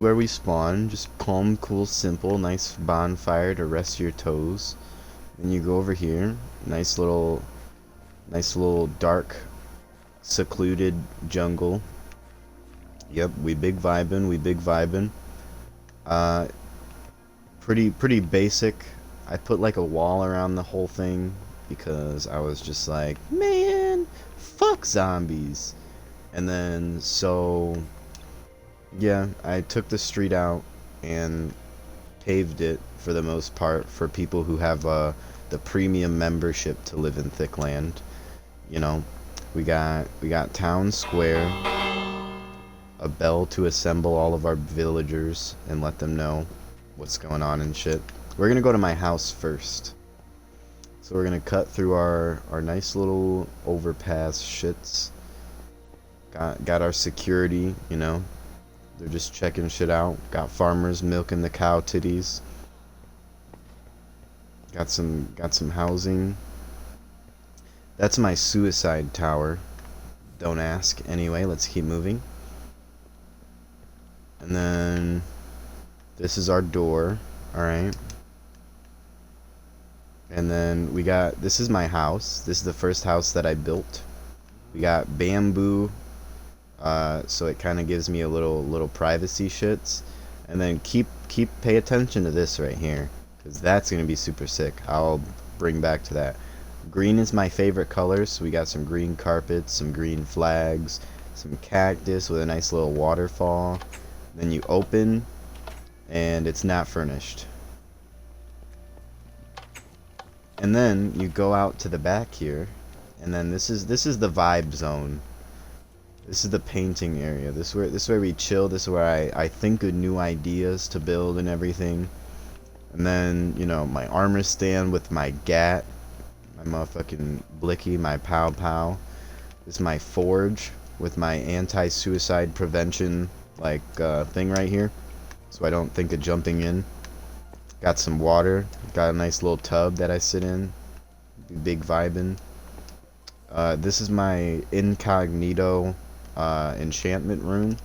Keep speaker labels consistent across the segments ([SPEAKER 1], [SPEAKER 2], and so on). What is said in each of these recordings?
[SPEAKER 1] Where we spawn, just calm, cool, simple, nice bonfire to rest your toes. Then you go over here, nice little dark, secluded jungle. Yep, we big vibin'. Uh, pretty basic. I put like a wall around the whole thing because I was just like, man, fuck zombies. And then so yeah, I took the street out and paved it for the most part for people who have the premium membership to live in Thickland. You know, we got town square, a bell to assemble all of our villagers and let them know what's going on and shit. We're gonna go to my house first. So we're gonna cut through our nice little overpass shits. Got our security, you know. They're just checking shit out. Got farmers milking the cow titties. Got some housing. That's my suicide tower. Don't ask. Anyway, let's keep moving. And then this is our door. Alright. And then we got, this is my house. This is the first house that I built. We got bamboo, so it kind of gives me a little privacy shits. And then pay attention to this right here, because that's gonna be super sick. I'll bring back to that. Green is my favorite color, so we got some green carpets, some green flags, some cactus with a nice little waterfall. Then you open, and it's not furnished. And then you go out to the back here, and then this is the vibe zone. This is the painting area. This is where we chill. This is where I think of new ideas to build and everything. And then, you know, my armor stand with my gat, my motherfucking blicky, my pow pow. This is my forge with my anti-suicide prevention like thing right here, so I don't think of jumping in. Got some water. Got a nice little tub that I sit in. Big vibin'. This is my incognito enchantment room.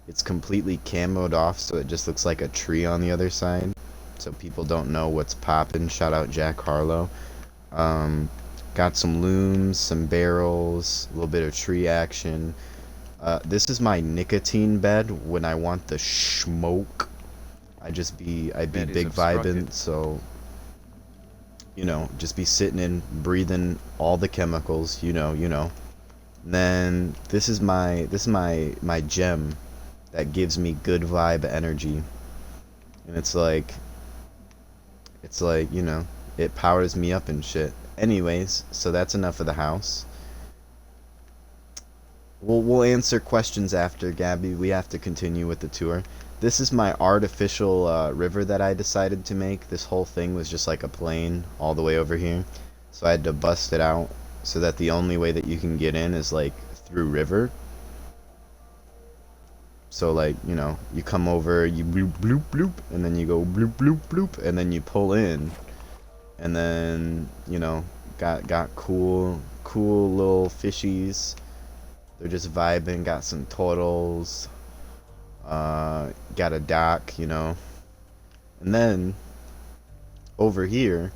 [SPEAKER 1] It's completely camoed off, so it just looks like a tree on the other side, so people don't know what's poppin'. Shout out Jack Harlow. Got some looms, some barrels, a little bit of tree action. This is my nicotine bed when I want the smoke. I'd be big vibing, so you know, just be sitting in, breathing all the chemicals, you know. And then this is my gem that gives me good vibe energy, and it's like, you know, it powers me up and shit. Anyways, so that's enough of the house. We'll answer questions after, Gabby. We have to continue with the tour. This is my artificial river that I decided to make. This whole thing was just like a plane all the way over here, so I had to bust it out so that the only way that you can get in is like through river. So like, you know, you come over, you bloop bloop bloop, and then you go bloop bloop bloop, and then you pull in, and then, you know, got cool little fishies. They're just vibing. Got some turtles. Got a dock, you know. And then over here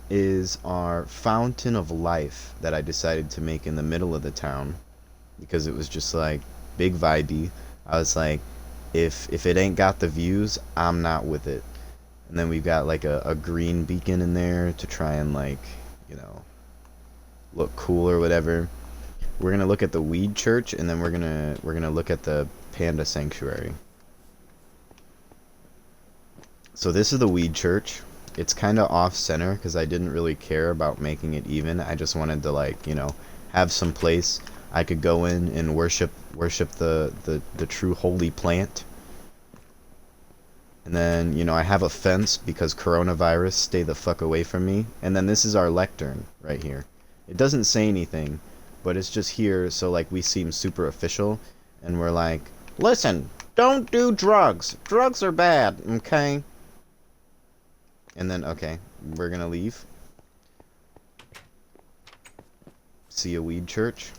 [SPEAKER 1] is our fountain of life that I decided to make in the middle of the town because it was just like big vibey. I was like, if it ain't got the views, I'm not with it. And then we've got like a green beacon in there to try and, like, you know, look cool or whatever. We're gonna look at the weed church, and then we're gonna look at the panda sanctuary. So this is the weed church. It's kind of off center because I didn't really care about making it even. I just wanted to, like, you know, have some place I could go in and worship the true holy plant. And then, you know, I have a fence because coronavirus, stay the fuck away from me. And then this is our lectern right here. It doesn't say anything, but it's just here so like we seem super official, and we're like, listen, don't do drugs. Drugs are bad, okay? And then, okay, we're gonna leave. See a weed church.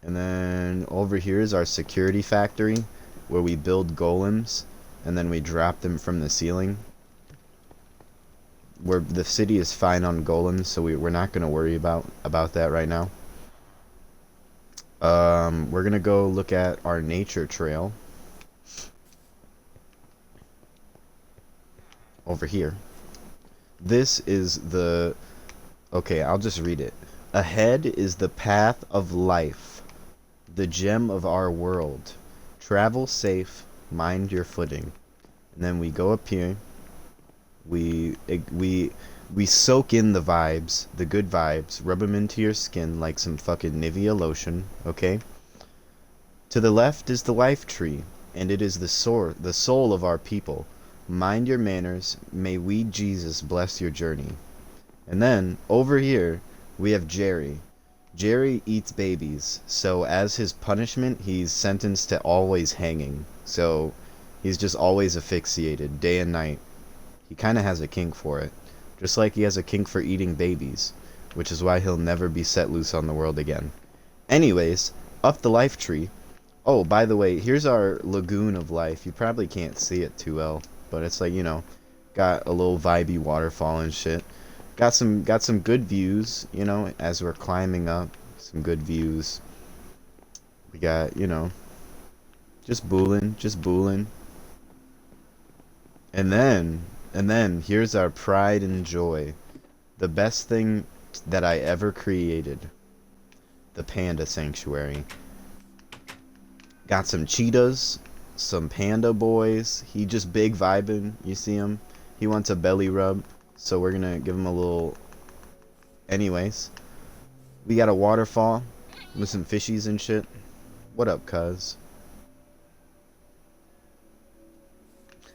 [SPEAKER 1] And then over here is our security factory where we build golems. and then we drop them from the ceiling. The city is fine on golems, so we're not gonna worry about that right now. We're gonna go look at our nature trail over here. This is the... Okay, I'll just read it. Ahead is the path of life, the gem of our world. Travel safe, mind your footing. And then we go up here. We soak in the vibes, the good vibes, rub them into your skin like some fucking Nivea lotion, okay? To the left is the life tree, and it is the soul of our people. Mind your manners, may we Jesus bless your journey. And then, over here, we have Jerry. Jerry eats babies, so as his punishment, he's sentenced to always hanging. So, he's just always asphyxiated, day and night. He kinda has a kink for it. Just like he has a kink for eating babies, which is why he'll never be set loose on the world again. Anyways, up the life tree. Oh, by the way, here's our lagoon of life. You probably can't see it too well, but it's like, you know, got a little vibey waterfall and shit. Got some good views, you know, as we're climbing up. Some good views. We got, you know, just booling. And then here's our pride and joy. The best thing that I ever created. The Panda Sanctuary. Got some cheetahs, some panda boys. He just big vibing, you see him? He wants a belly rub. So we're gonna give him a little... Anyways. We got a waterfall with some fishies and shit. What up, cuz?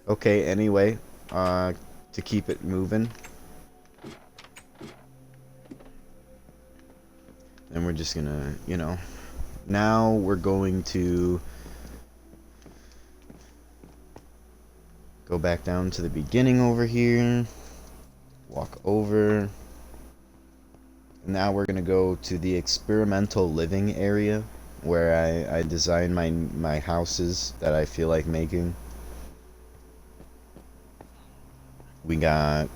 [SPEAKER 1] Okay, anyway. To keep it moving. And we're just gonna, you know... Now we're going to... go back down to the beginning over here. Walk over. Now we're gonna go to the experimental living area where I design my houses that I feel like making. We have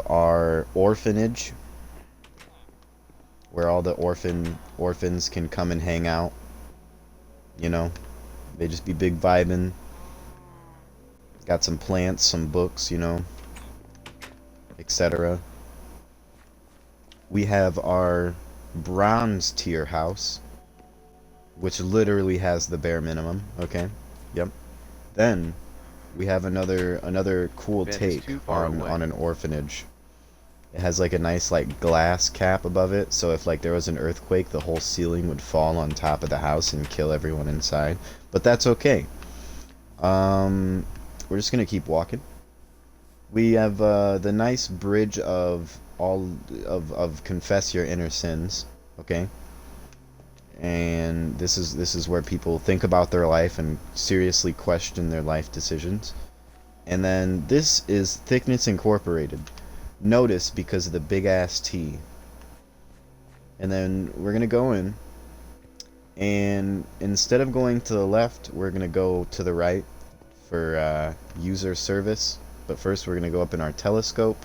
[SPEAKER 1] our orphanage where all the orphans can come and hang out. You know, they just be big vibing. Got some plants, some books, you know, etc. We have our bronze tier house, which literally has the bare minimum. Okay, yep. Then we have another cool take on an orphanage. It has like a nice like glass cap above it, so if like there was an earthquake, the whole ceiling would fall on top of the house and kill everyone inside. But that's okay. We're just gonna keep walking. We have the nice bridge of confess your inner sins, okay? And this is where people think about their life and seriously question their life decisions. And then this is Thickness Incorporated. Notice because of the big ass T. And then we're gonna go in, and instead of going to the left, we're gonna go to the right for user service. But first we're gonna go up in our telescope.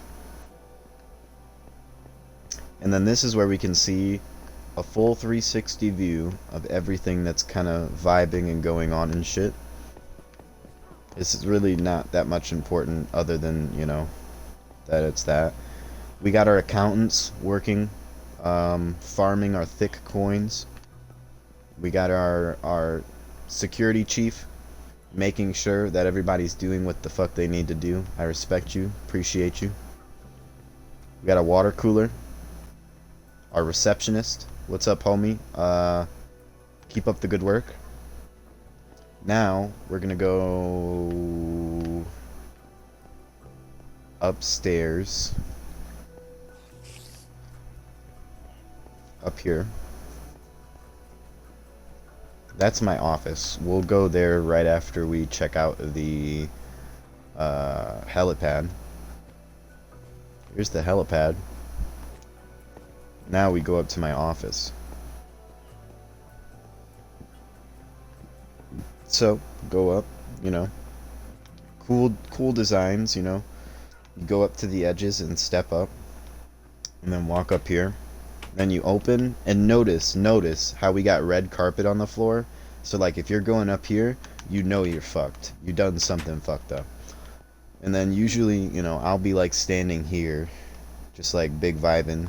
[SPEAKER 1] And then this is where we can see a full 360 view of everything that's kind of vibing and going on and shit. It's really not that much important other than, you know, that it's that. We got our accountants working, farming our thick coins. We got our security chief making sure that everybody's doing what the fuck they need to do. I respect you, appreciate you. We got a water cooler. Our receptionist. What's up, homie? Keep up the good work. Now, we're gonna go upstairs. Up here. That's my office. We'll go there right after we check out the helipad. Here's the helipad. Now we go up to my office. So, go up, you know, cool designs, you know. You go up to the edges and step up, and then walk up here. Then you open, and notice how we got red carpet on the floor. So like if you're going up here, you know you're fucked. You done something fucked up. And then usually, you know, I'll be like standing here, just like big vibing.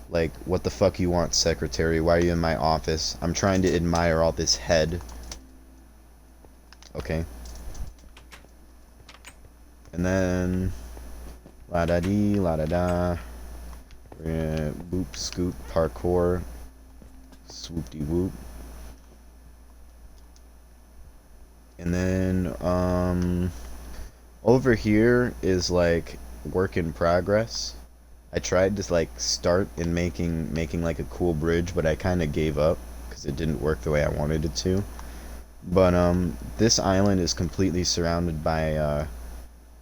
[SPEAKER 1] Like, what the fuck you want, secretary? Why are you in my office? I'm trying to admire all this head. Okay. And then la da dee, la da da. Boop, scoop, parkour. Swoop de whoop. And then, over here is like work in progress. I tried to like start in making like a cool bridge, but I kind of gave up because it didn't work the way I wanted it to. But this island is completely surrounded by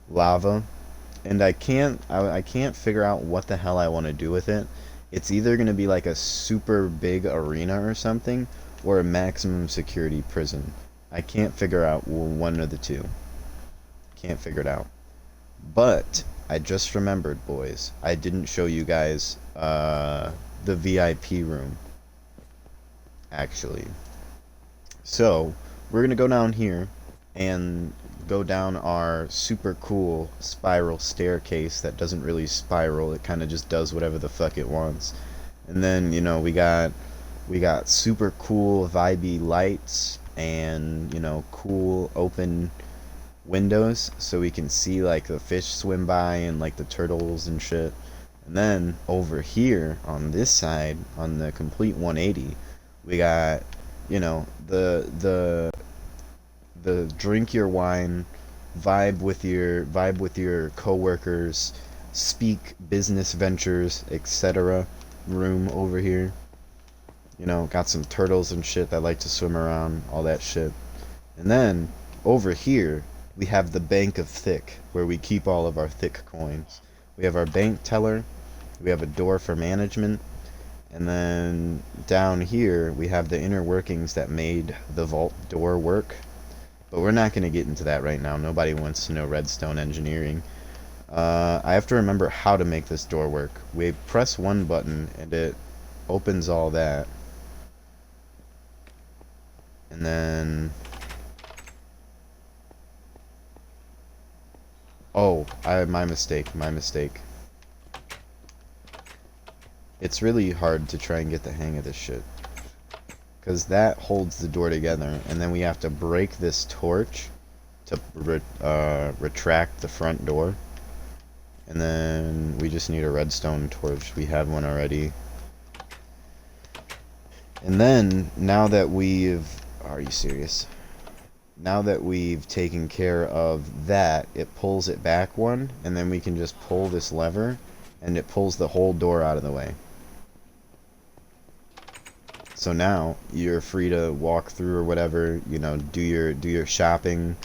[SPEAKER 1] lava, and I can't figure out what the hell I want to do with it. It's either gonna be like a super big arena or something, or a maximum security prison. I can't figure out one of the two. Can't figure it out. But I just remembered, boys, I didn't show you guys the VIP room, actually. So we're gonna go down here and go down our super cool spiral staircase that doesn't really spiral. It kind of just does whatever the fuck it wants. And then, you know, we got super cool vibey lights and, you know, cool open windows so we can see like the fish swim by and like the turtles and shit. And then over here on this side, on the complete 180, we got, you know, the drink your wine, vibe with your coworkers, speak business ventures, etc. room over here. You know, got some turtles and shit that like to swim around, all that shit. And then over here we have the bank of thick, where we keep all of our thick coins. We have our bank teller, we have a door for management, and then down here we have the inner workings that made the vault door work. But we're not going to get into that right now. Nobody wants to know redstone engineering. I have to remember how to make this door work. We press one button and it opens all that. And then... oh, my mistake. It's really hard to try and get the hang of this shit, because that holds the door together, and then we have to break this torch to retract the front door. And then we just need a redstone torch. We have one already. And then, now that we've... are you serious? Now that we've taken care of that, it pulls it back one, and then we can just pull this lever, and it pulls the whole door out of the way. So now you're free to walk through or whatever, you know, do your shopping,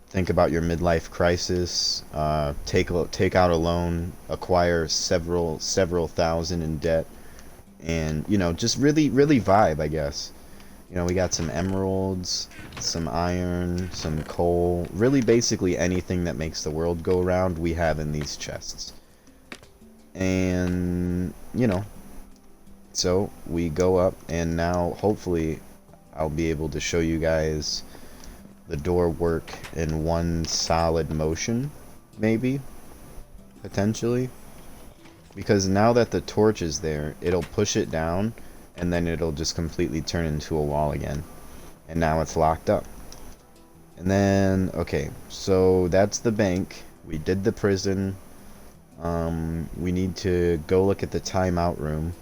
[SPEAKER 1] think about your midlife crisis, take out a loan, acquire several thousand in debt, and, you know, just really vibe, I guess. You know, we got some emeralds, some iron, some coal, really basically anything that makes the world go round we have in these chests. And, you know, so we go up, and now hopefully I'll be able to show you guys the door work in one solid motion, maybe, potentially. Because now that the torch is there, it'll push it down, and then it'll just completely turn into a wall again. And now it's locked up. And then, okay, so that's the bank. We did the prison. We need to go look at the timeout room,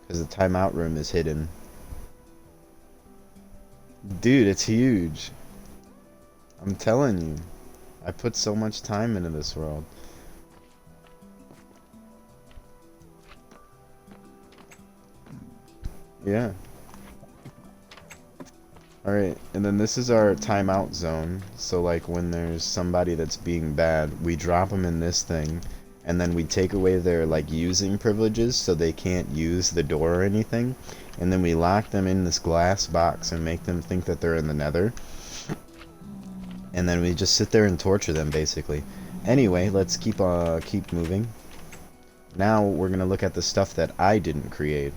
[SPEAKER 1] because the timeout room is hidden. Dude, it's huge. I'm telling you. I put so much time into this world. Yeah. Alright, and then this is our timeout zone. So like when there's somebody that's being bad, we drop them in this thing, and then we take away their like using privileges so they can't use the door or anything, and then we lock them in this glass box and make them think that they're in the nether. and then we just sit there and torture them, basically. Anyway, let's keep moving. Now we're gonna look at the stuff that I didn't create.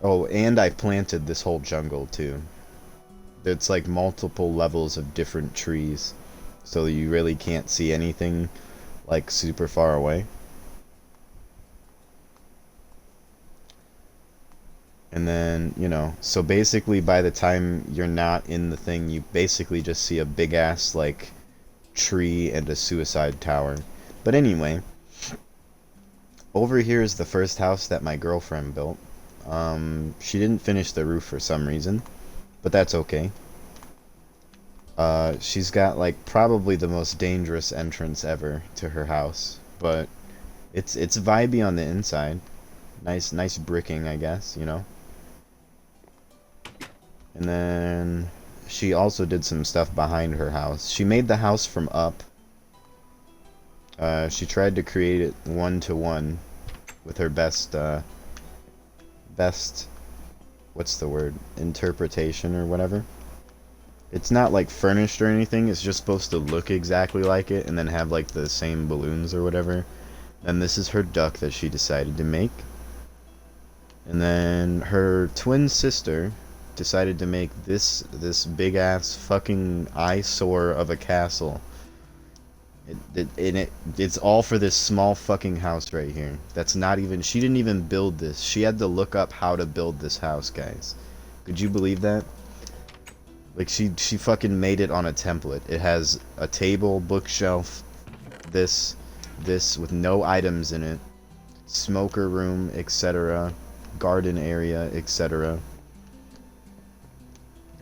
[SPEAKER 1] Oh, and I planted this whole jungle too. It's like multiple levels of different trees, so you really can't see anything like super far away. And then, you know, so basically by the time you're not in the thing, you basically just see a big ass like tree and a suicide tower. But anyway, over here is the first house that my girlfriend built. She didn't finish the roof for some reason, but that's okay. She's got like probably the most dangerous entrance ever to her house, but it's vibey on the inside. Nice bricking, I guess, you know. And then she also did some stuff behind her house. She made the house from up. She tried to create it one-to-one with her best, what's the word? Interpretation or whatever. It's not like furnished or anything, it's just supposed to look exactly like it and then have like the same balloons or whatever. And this is her duck that she decided to make. And then her twin sister decided to make this big ass fucking eyesore of a castle. It's all for this small fucking house right here. That's not even, she didn't even build this. She had to look up how to build this house, guys. Could you believe that? Like she fucking made it on a template. It has a table, bookshelf, this with no items in it, smoker room, etc., garden area, etc.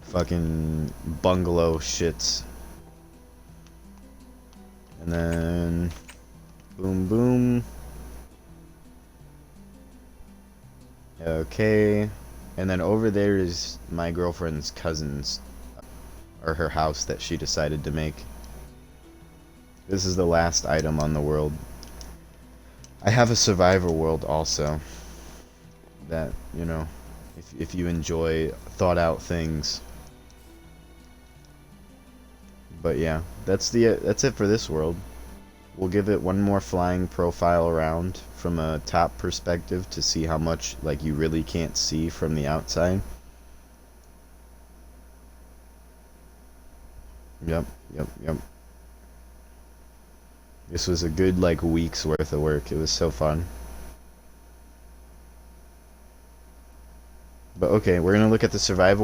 [SPEAKER 1] Fucking bungalow shits. And then boom boom. Okay. And then over there is my girlfriend's cousin's, or her house that she decided to make. This is the last item on the world. I have a survivor world also. That, you know, if you enjoy thought out things. But yeah, that's it for this world. We'll give it one more flying profile around from a top perspective to see how much like you really can't see from the outside. Yep. This was a good like week's worth of work. It was so fun. But okay, we're gonna look at the survival